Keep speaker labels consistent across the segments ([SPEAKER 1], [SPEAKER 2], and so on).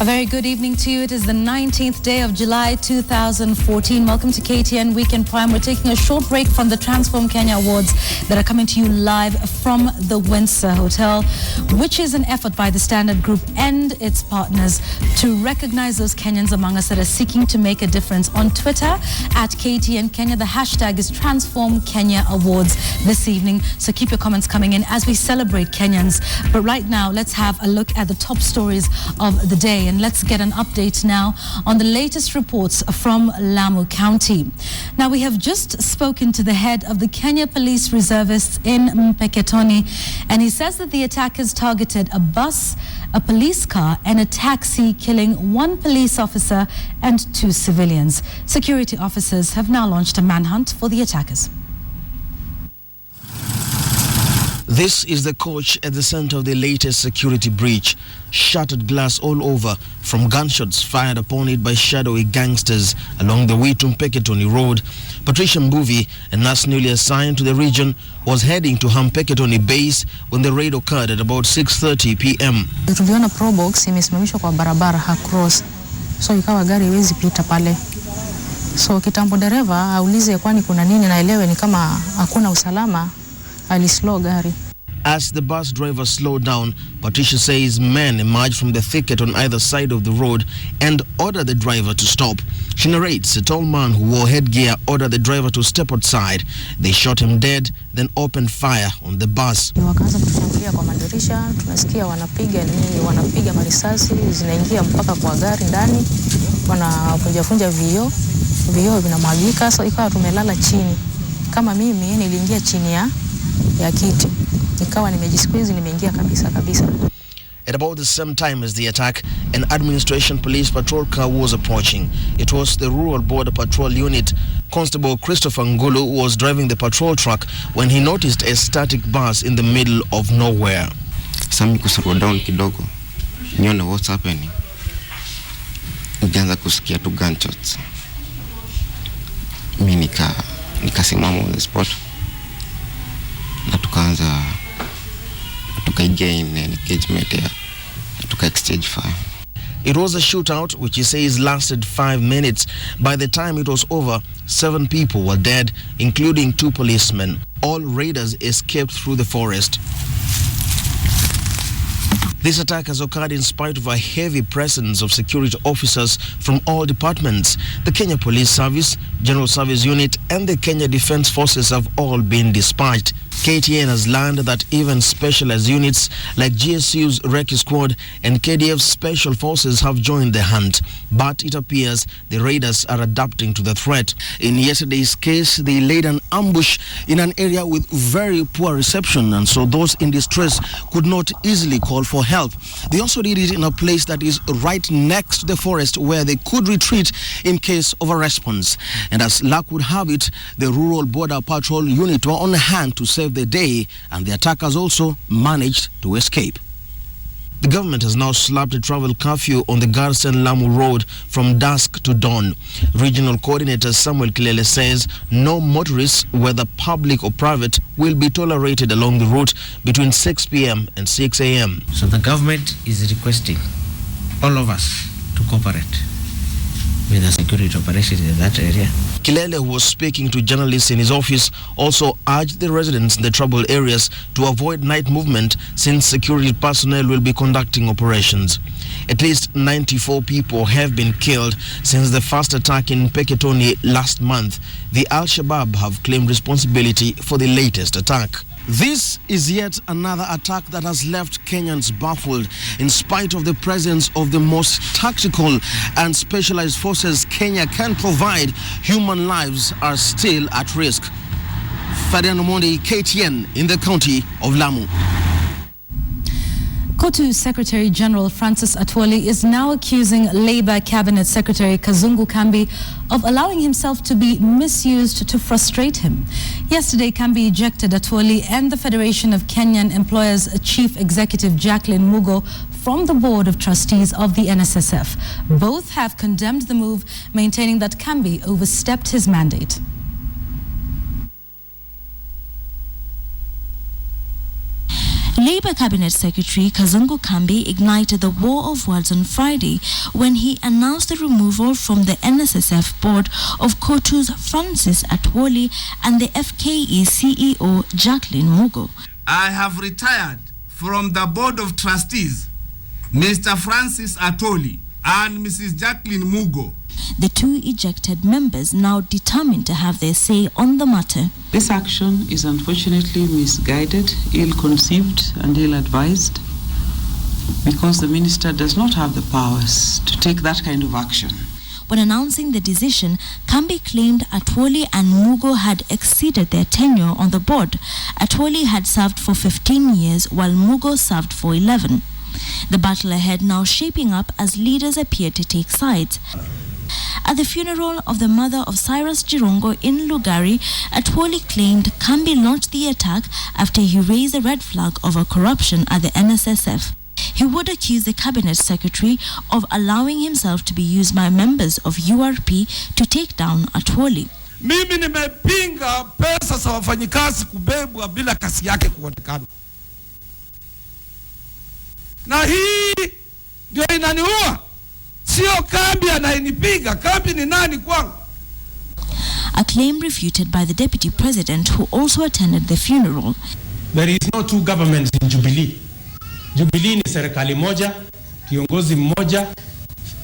[SPEAKER 1] A very good evening to you. It is the 19th day of July 2014. Welcome to KTN Weekend Prime. We're taking a short break from the Transform Kenya Awards that are coming to you live from the Windsor Hotel, which is an effort by the Standard Group and its partners to recognize those Kenyans among us that are seeking to make a difference. On Twitter, at KTN Kenya, the hashtag is Transform Kenya Awards this evening. So keep your comments coming in as we celebrate Kenyans. But right now, let's have a look at the top stories of the day. And let's get an update now on the latest reports from Lamu County. Now, we have just spoken to the head of the Kenya Police Reservists in Mpeketoni, and he says that the attackers targeted a bus, a police car, and a taxi, killing one police officer and 2 civilians. Security officers have now launched a manhunt for the attackers.
[SPEAKER 2] This is the coach at the center of the latest security breach. Shattered glass all over from gunshots fired upon it by shadowy gangsters along the way to Mpeketoni Road. Patricia Mbuvi, a nurse newly assigned to the region, was heading to Mpeketoni base when the raid occurred at about 6:30 p.m.
[SPEAKER 3] Tuliona probox imesimamishwa kwa barabara across, so ikawa gari haiwezi pita pale. So kitambo dereva aulize kwani kuna nini, na elewe ni kama hakuna usalama, alislow gari.
[SPEAKER 2] As the bus driver slowed down, Patricia says men emerged from the thicket on either side of the road and ordered the driver to stop. She narrates a tall man who wore headgear ordered the driver to step outside. They shot him dead, then opened fire on the bus.
[SPEAKER 3] Wakaanza kutushambulia kwa madirisha, tunasikia wanapiga marisasi zinaingia mpaka kwa gari ndani, wanavunja vioo vinamwagika. So ikawa tumelala chini. Kama mimi niliingia chini ya kiti. Nikawa nimejisqueeze, nimeingia kabisa.
[SPEAKER 2] At about the same time as the attack, an administration police patrol car was approaching. It was the Rural Border Patrol Unit. Constable Christopher Ngulu was driving the patrol truck when he noticed a static bus in the middle of nowhere.
[SPEAKER 4] Sami kuslow down kidogo, nione what's happening. Nikaanza kusikia tu gunshots. Mimi nikasimama on the spot. Na tukaanza gain engagement here, exchange fire.
[SPEAKER 2] It was a shootout which he says lasted 5 minutes. By the time it was over, 7 people were dead, including 2 policemen. All raiders escaped through the forest. This attack has occurred in spite of a heavy presence of security officers from all departments. The Kenya Police Service, General Service Unit, and the Kenya Defence Forces have all been dispatched. KTN has learned that even specialized units like GSU's Recce Squad and KDF's Special Forces have joined the hunt. But it appears the raiders are adapting to the threat. In yesterday's case, they laid an ambush in an area with very poor reception, and so those in distress could not easily call for help. They also did it in a place that is right next to the forest where they could retreat in case of a response. And as luck would have it, the Rural Border Patrol Unit were on hand to save the day, and the attackers also managed to escape. The government has now slapped a travel curfew on the Garsen-Lamu road from dusk to dawn. Regional coordinator Samuel Kilele says no motorists, whether public or private, will be tolerated along the route between 6 p.m. and 6 a.m.
[SPEAKER 5] So the government is requesting all of us to cooperate with the security operations in that area.
[SPEAKER 2] Kilele, who was speaking to journalists in his office, also urged the residents in the troubled areas to avoid night movement since security personnel will be conducting operations. At least 94 people have been killed since the first attack in Mpeketoni last month. The Al-Shabaab have claimed responsibility for the latest attack. This is yet another attack that has left Kenyans baffled. In spite of the presence of the most tactical and specialized forces Kenya can provide, human lives are still at risk. Fadiano Mondi, KTN, in the county of Lamu.
[SPEAKER 1] KOTU Secretary General Francis Atwoli is now accusing Labour Cabinet Secretary Kazungu Kambi of allowing himself to be misused to frustrate him. Yesterday, Kambi ejected Atwoli and the Federation of Kenyan Employers Chief Executive Jacqueline Mugo from the Board of Trustees of the NSSF. Both have condemned the move, maintaining that Kambi overstepped his mandate.
[SPEAKER 6] Labour Cabinet Secretary Kazungu Kambi ignited the war of words on Friday when he announced the removal from the NSSF board of Kotu's Francis Atwoli and the FKE CEO Jacqueline Mugo.
[SPEAKER 7] I have retired from the board of trustees, Mr. Francis Atwoli and Mrs. Jacqueline Mugo.
[SPEAKER 6] The two ejected members now determined to have their say on the matter.
[SPEAKER 8] This action is unfortunately misguided, ill-conceived and ill-advised because the minister does not have the powers to take that kind of action.
[SPEAKER 6] When announcing the decision, Kambi claimed Atwoli and Mugo had exceeded their tenure on the board. Atwoli had served for 15 years while Mugo served for 11. The battle ahead now shaping up as leaders appear to take sides. At the funeral of the mother of Cyrus Jirongo in Lugari, Atwoli claimed Kambi launched the attack after he raised the red flag over corruption at the NSSF. He would accuse the cabinet secretary of allowing himself to be used by members of URP to take down Atwoli.
[SPEAKER 9] Mimi nimepinga pesa za wafanyikazi kubebwa bila kasi yake kuonekana. Na hii ndio inaniua. Sio Kambi anayenipiga, Kambi ni nani kwangu?
[SPEAKER 6] A claim refuted by the deputy president who also attended the funeral.
[SPEAKER 10] There is no two governments in Jubilee. Jubilee ni serikali moja, kiongozi mmoja,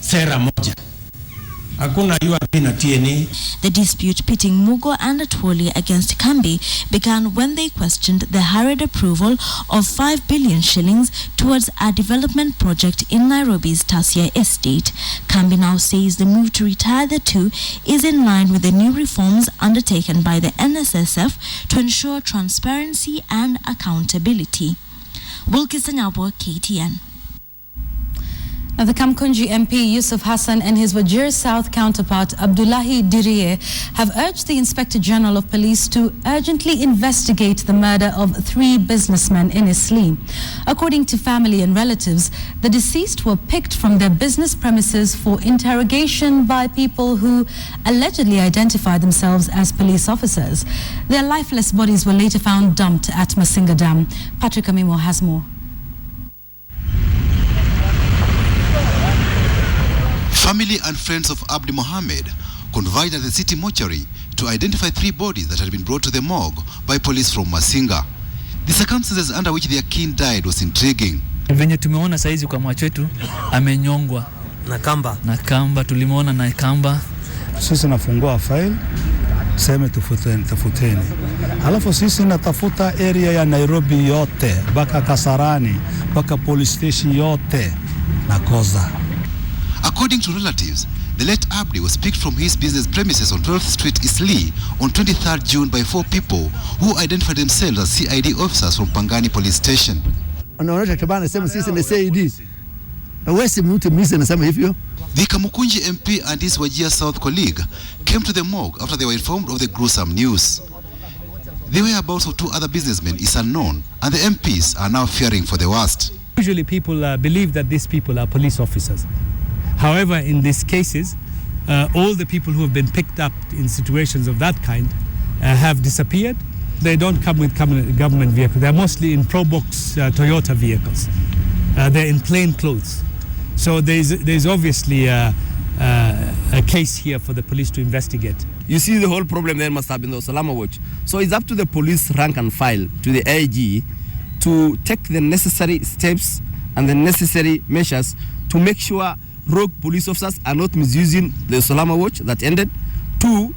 [SPEAKER 10] sera moja. Hakuna URP na TNA.
[SPEAKER 6] The dispute pitting Mugo and Atwoli against Kambi began when they questioned the hurried approval of 5 billion shillings towards a development project in Nairobi's Tasia estate. Kambi now says the move to retire the two is in line with the new reforms undertaken by the NSSF to ensure transparency and accountability. Wilkison Abwa, KTN.
[SPEAKER 1] Now, the Kamkunji MP Yusuf Hassan and his Wajir South counterpart Abdullahi Diriye have urged the Inspector General of Police to urgently investigate the murder of 3 businessmen in Eastleigh. According to family and relatives, the deceased were picked from their business premises for interrogation by people who allegedly identified themselves as police officers. Their lifeless bodies were later found dumped at Masinga Dam. Patrick Amimo has more.
[SPEAKER 11] Family and friends of Abdi Mohammed converged at the city mortuary to identify 3 bodies that had been brought to the morgue by police from Masinga. The circumstances under which their kin died was intriguing.
[SPEAKER 12] Venye tumeona saizi kwa mwacho wetu amenyongwa na kamba tulimuona na kamba.
[SPEAKER 13] Sisi nafungua file sema tafuteni. Alafu sisi natafuta area ya Nairobi yote, baka Kasarani, baka police station yote na koza.
[SPEAKER 11] According to relatives, the late Abdi was picked from his business premises on 12th Street, Eastleigh, on 23rd June by 4 people who identified themselves as CID officers from Pangani Police Station.
[SPEAKER 13] The
[SPEAKER 11] Kamukunji MP and his Wajir South colleague came to the morgue after they were informed of the gruesome news. The whereabouts of 2 other businessmen is unknown, and the MPs are now fearing for the worst.
[SPEAKER 14] Usually people believe that these people are police officers. However, in these cases, all the people who have been picked up in situations of that kind have disappeared. They don't come with government vehicles. They're mostly in Probox Toyota vehicles. They're in plain clothes. So there's obviously a case here for the police to investigate.
[SPEAKER 15] You see, the whole problem there must have been the Salama Watch. So it's up to the police rank and file, to the AG, to take the necessary steps and the necessary measures to make sure rogue police officers are not misusing the Salama Watch that ended. 2,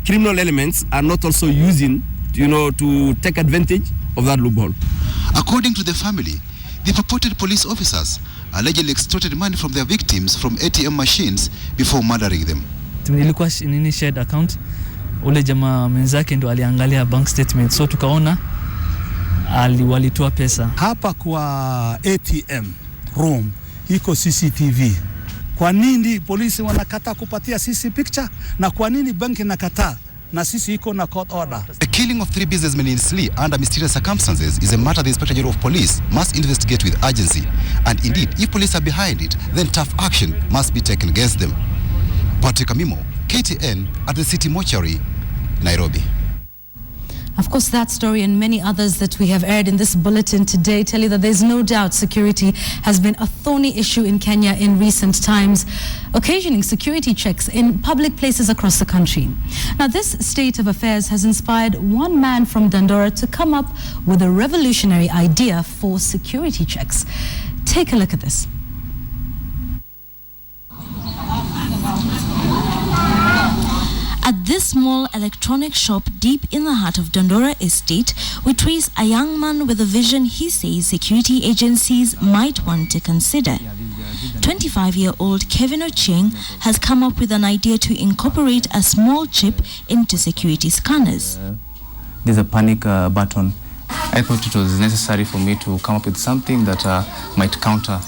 [SPEAKER 15] criminal elements are not also using, to take advantage of that loophole.
[SPEAKER 11] According to the family, the purported police officers allegedly extorted money from their victims from ATM machines before murdering them.
[SPEAKER 12] Ilikuwa nini shared account, ule jamaa mwenzake ndo aliangalia bank statement, so tukaona walitoa pesa.
[SPEAKER 13] Hapa kwa ATM room iko CCTV. Kwa nini polisi wanakataa kupatia sisi picture, na kwa nini banki nakataa na sisi iko na court order?
[SPEAKER 11] The killing of 3 businessmen in Eastleigh under mysterious circumstances is a matter the Inspector General of Police must investigate with urgency, and indeed, if police are behind it, then tough action must be taken against them. Patrick Amimo, KTN, at the City Mortuary, Nairobi.
[SPEAKER 1] Of course, that story and many others that we have aired in this bulletin today tell you that there's no doubt security has been a thorny issue in Kenya in recent times, occasioning security checks in public places across the country. Now, this state of affairs has inspired one man from Dandora to come up with a revolutionary idea for security checks. Take a look at this.
[SPEAKER 6] At this small electronic shop deep in the heart of Dandora Estate, we trace a young man with a vision he says security agencies might want to consider. 25-year-old Kevin Ochieng has come up with an idea to incorporate a small chip into security scanners.
[SPEAKER 16] There's a panic button. I thought it was necessary for me to come up with something that might counter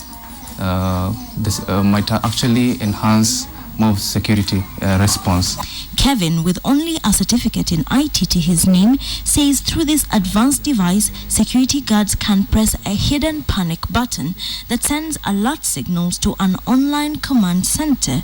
[SPEAKER 16] might actually enhance more security response.
[SPEAKER 6] Kevin, with only a certificate in IT to his name, says through this advanced device, security guards can press a hidden panic button that sends alert signals to an online command center.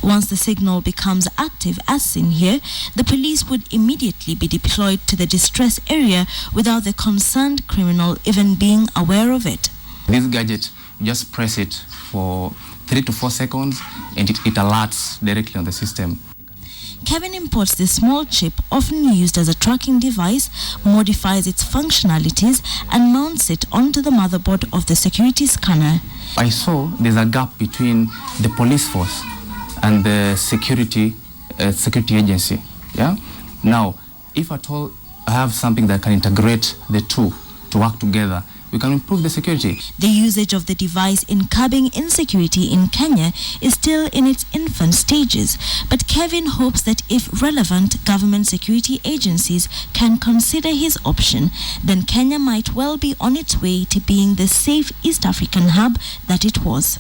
[SPEAKER 6] Once the signal becomes active, as seen here, the police would immediately be deployed to the distress area without the concerned criminal even being aware of it.
[SPEAKER 16] This gadget, you just press it for 3 to 4 seconds and it alerts directly on the system.
[SPEAKER 6] Kevin imports this small chip, often used as a tracking device, modifies its functionalities and mounts it onto the motherboard of the security scanner.
[SPEAKER 16] I saw there's a gap between the police force and the security agency. Yeah. Now, if at all I have something that can integrate the two to work together, we can improve the security.
[SPEAKER 6] The usage of the device in curbing insecurity in Kenya is still in its infant stages, but Kevin hopes that if relevant government security agencies can consider his option, then Kenya might well be on its way to being the safe East African hub that it was.